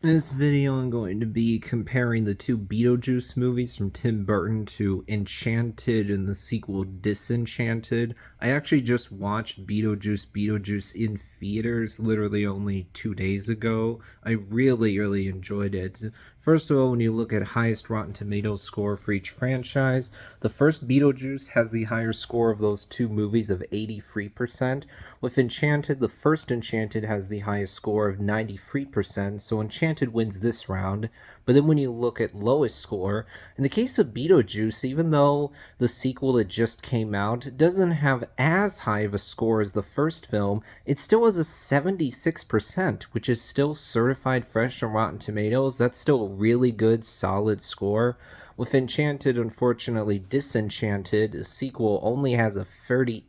In this video, I'm going to be comparing the two Beetlejuice movies from Tim Burton to Enchanted and the sequel Disenchanted. I actually just watched Beetlejuice in theaters literally only 2 days ago. I really enjoyed it. First of all, when you look at highest Rotten Tomatoes score for each franchise, the first Beetlejuice has the higher score of those two movies of 83%. With Enchanted, the first Enchanted has the highest score of 93%, so Enchanted wins this round. But then when you look at lowest score, in the case of Beetlejuice, even though the sequel that just came out doesn't have as high of a score as the first film, it still has a 76%, which is still certified fresh on Rotten Tomatoes. That's still a really good, solid score. With Enchanted, unfortunately, Disenchanted, the sequel only has a 38%.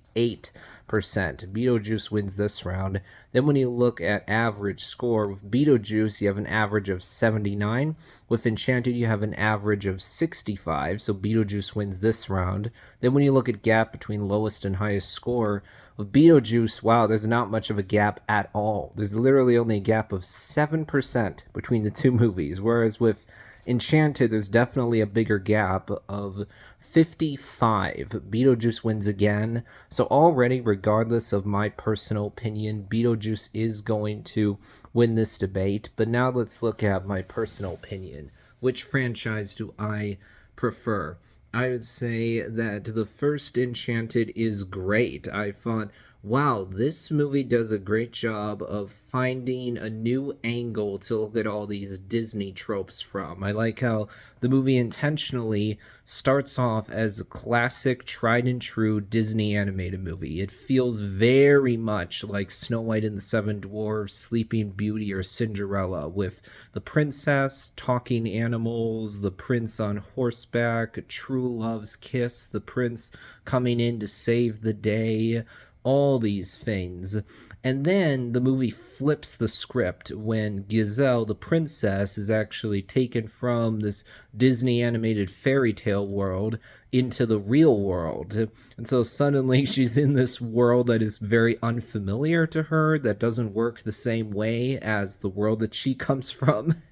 Beetlejuice wins this round. Then when you look at average score, with Beetlejuice, you have an average of 79. With Enchanted, you have an average of 65, so Beetlejuice wins this round. Then when you look at gap between lowest and highest score, with Beetlejuice, wow, there's not much of a gap at all. There's literally only a gap of 7% between the two movies, whereas with Enchanted, there's definitely a bigger gap of 55. Beetlejuice wins again. So already, regardless of my personal opinion, Beetlejuice is going to win this debate. But now let's look at my personal opinion. Which franchise do I prefer? I would say that the first Enchanted is great. I thought, wow, this movie does a great job of finding a new angle to look at all these Disney tropes from. I like how the movie intentionally starts off as a classic, tried and true Disney animated movie. It feels very much like Snow White and the Seven Dwarfs, Sleeping Beauty, or Cinderella, with the princess, talking animals, the prince on horseback, true love's kiss, the prince coming in to save the day, all these things. And then the movie flips the script when Giselle, the princess, is actually taken from this Disney animated fairy tale world into the real world. And so suddenly she's in this world that is very unfamiliar to her, that doesn't work the same way as the world that she comes from.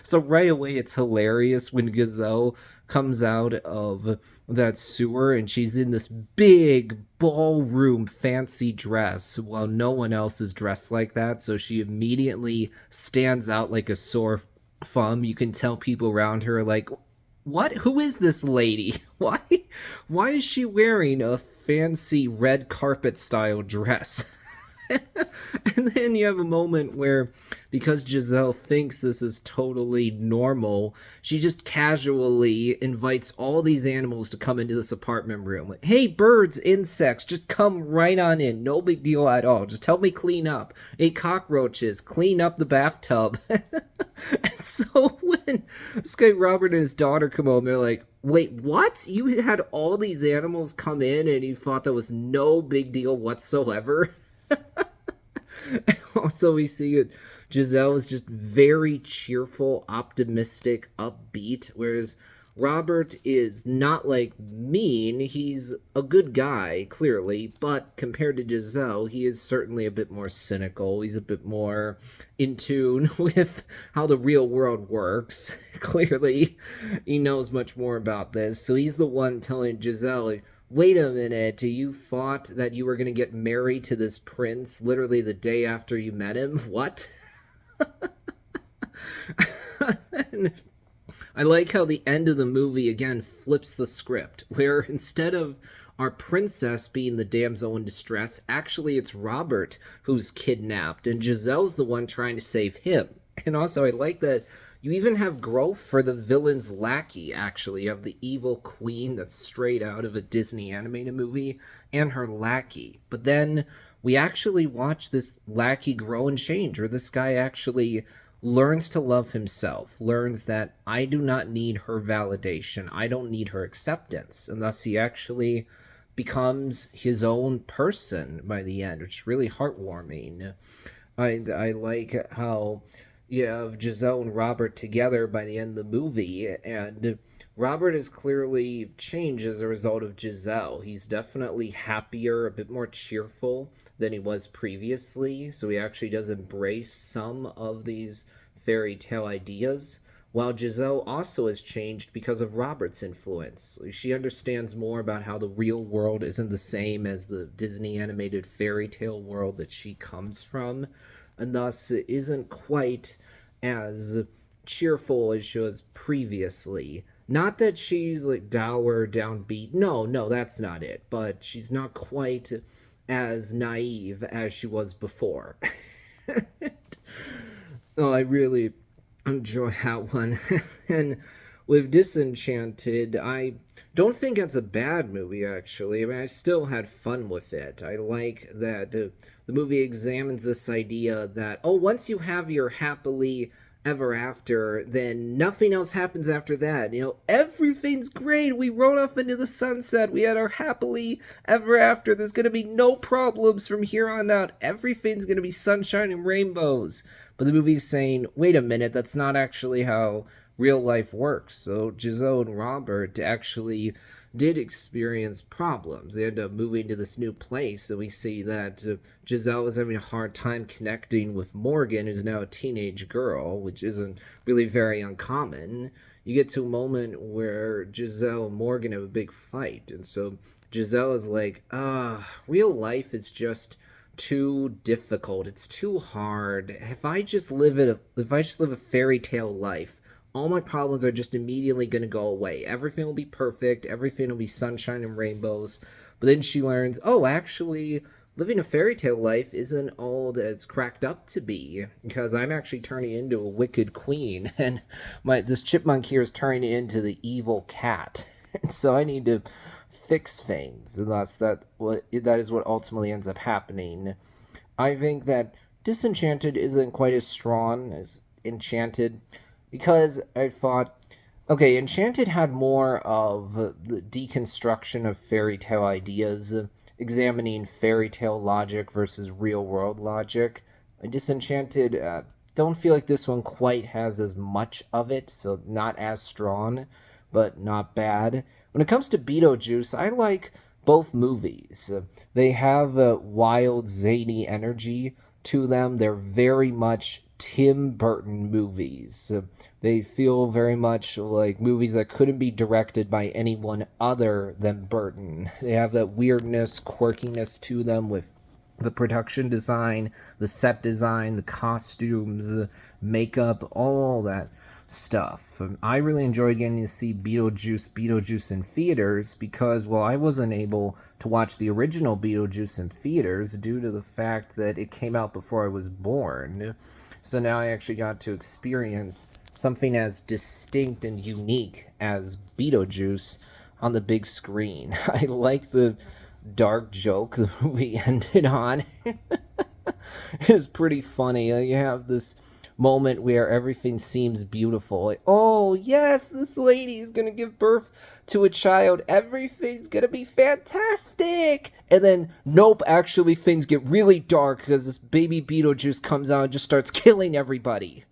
So right away, it's hilarious when Gazelle comes out of that sewer and she's in this big ballroom fancy dress while no one else is dressed like that. So she immediately stands out like a sore thumb. You can tell people around her, like, what? Who is this lady? Why is she wearing a fancy red carpet style dress? And then you have a moment where, because Giselle thinks this is totally normal, she just casually invites all these animals to come into this apartment room. Like, hey, birds, insects, just come right on in. No big deal at all. Just help me clean up. Hey, cockroaches, clean up the bathtub. And so when this guy Robert and his daughter come home, they're like, wait, what? You had all these animals come in and you thought that was no big deal whatsoever? Also, we see it. Giselle is just very cheerful, optimistic, upbeat, whereas Robert is not like mean. He's a good guy, clearly, but compared to Giselle, he is certainly a bit more cynical. He's a bit more in tune with how the real world works. Clearly, he knows much more about this, so he's the one telling Giselle, wait a minute, you thought that you were going to get married to this prince literally the day after you met him? What? And I like how the end of the movie again flips the script, where instead of our princess being the damsel in distress, actually it's Robert who's kidnapped, and Giselle's the one trying to save him. And also, I like that you even have growth for the villain's lackey, actually. You have the evil queen that's straight out of a Disney animated movie, and her lackey. But then we actually watch this lackey grow and change, where this guy actually learns to love himself, learns that I do not need her validation, I don't need her acceptance, and thus he actually becomes his own person by the end, which is really heartwarming. I like how you have Giselle and Robert together by the end of the movie, and Robert has clearly changed as a result of Giselle. He's definitely happier, a bit more cheerful than he was previously, so he actually does embrace some of these fairy tale ideas, while Giselle also has changed because of Robert's influence. She understands more about how the real world isn't the same as the Disney animated fairy tale world that she comes from, and thus isn't quite as cheerful as she was previously. Not that she's like dour, downbeat. No, no, that's not it. But she's not quite as naive as she was before. Oh, I really enjoy that one. And with Disenchanted, I don't think it's a bad movie, actually. I mean, I still had fun with it. I like that the movie examines this idea that, oh, once you have your happily ever after, then nothing else happens after that. You know, everything's great. We rode off into the sunset. We had our happily ever after. There's going to be no problems from here on out. Everything's going to be sunshine and rainbows. But the movie's saying, wait a minute, that's not actually how real life works. So Giselle and Robert actually did experience problems. They end up moving to this new place, and we see that Giselle is having a hard time connecting with Morgan, who's now a teenage girl, which isn't really very uncommon. You get to a moment where Giselle and Morgan have a big fight, and so Giselle is like, real life is just too difficult. It's too hard. If I just live a fairy tale life, all my problems are just immediately going to go away. Everything will be perfect. Everything will be sunshine and rainbows. But then she learns, oh, actually, living a fairy tale life isn't all that it's cracked up to be, because I'm actually turning into a wicked queen, and this chipmunk here is turning into the evil cat. And so I need to fix things, and thus that is what ultimately ends up happening. I think that Disenchanted isn't quite as strong as Enchanted, because I thought, okay, Enchanted had more of the deconstruction of fairy tale ideas, examining fairy tale logic versus real world logic. Disenchanted, don't feel like this one quite has as much of it, so not as strong, but not bad. When it comes to Beetlejuice, I like both movies. They have a wild, zany energy to them. They're very much Tim Burton movies. They feel very much like movies that couldn't be directed by anyone other than Burton. They have that weirdness, quirkiness to them with the production design, the set design, the costumes, makeup, all that stuff. I really enjoyed getting to see Beetlejuice in theaters because, well, I wasn't able to watch the original Beetlejuice in theaters due to the fact that it came out before I was born. So now I actually got to experience something as distinct and unique as Beetlejuice on the big screen. I like the dark joke that we ended on. It was pretty funny. You have this moment where everything seems beautiful. Like, oh, yes, this lady is going to give birth to a child. Everything's going to be fantastic. And then, nope, actually things get really dark because this baby Beetlejuice comes out and just starts killing everybody.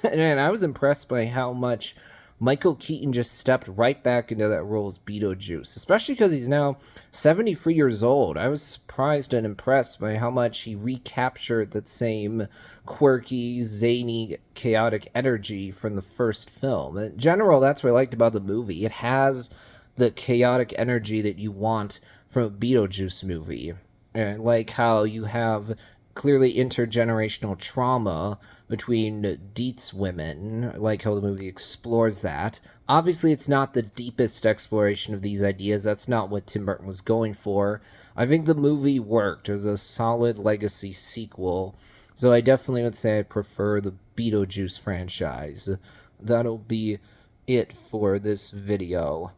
And I was impressed by how much Michael Keaton just stepped right back into that role as Beetlejuice, especially because he's now 73 years old. I was surprised and impressed by how much he recaptured that same quirky, zany, chaotic energy from the first film. In general, that's what I liked about the movie. It has the chaotic energy that you want from a Beetlejuice movie. And like how you have clearly intergenerational trauma between Dietz women, like how the movie explores that. Obviously, it's not the deepest exploration of these ideas. That's not what Tim Burton was going for. I think the movie worked. It was a solid legacy sequel. So I definitely would say I prefer the Beetlejuice franchise. That'll be it for this video.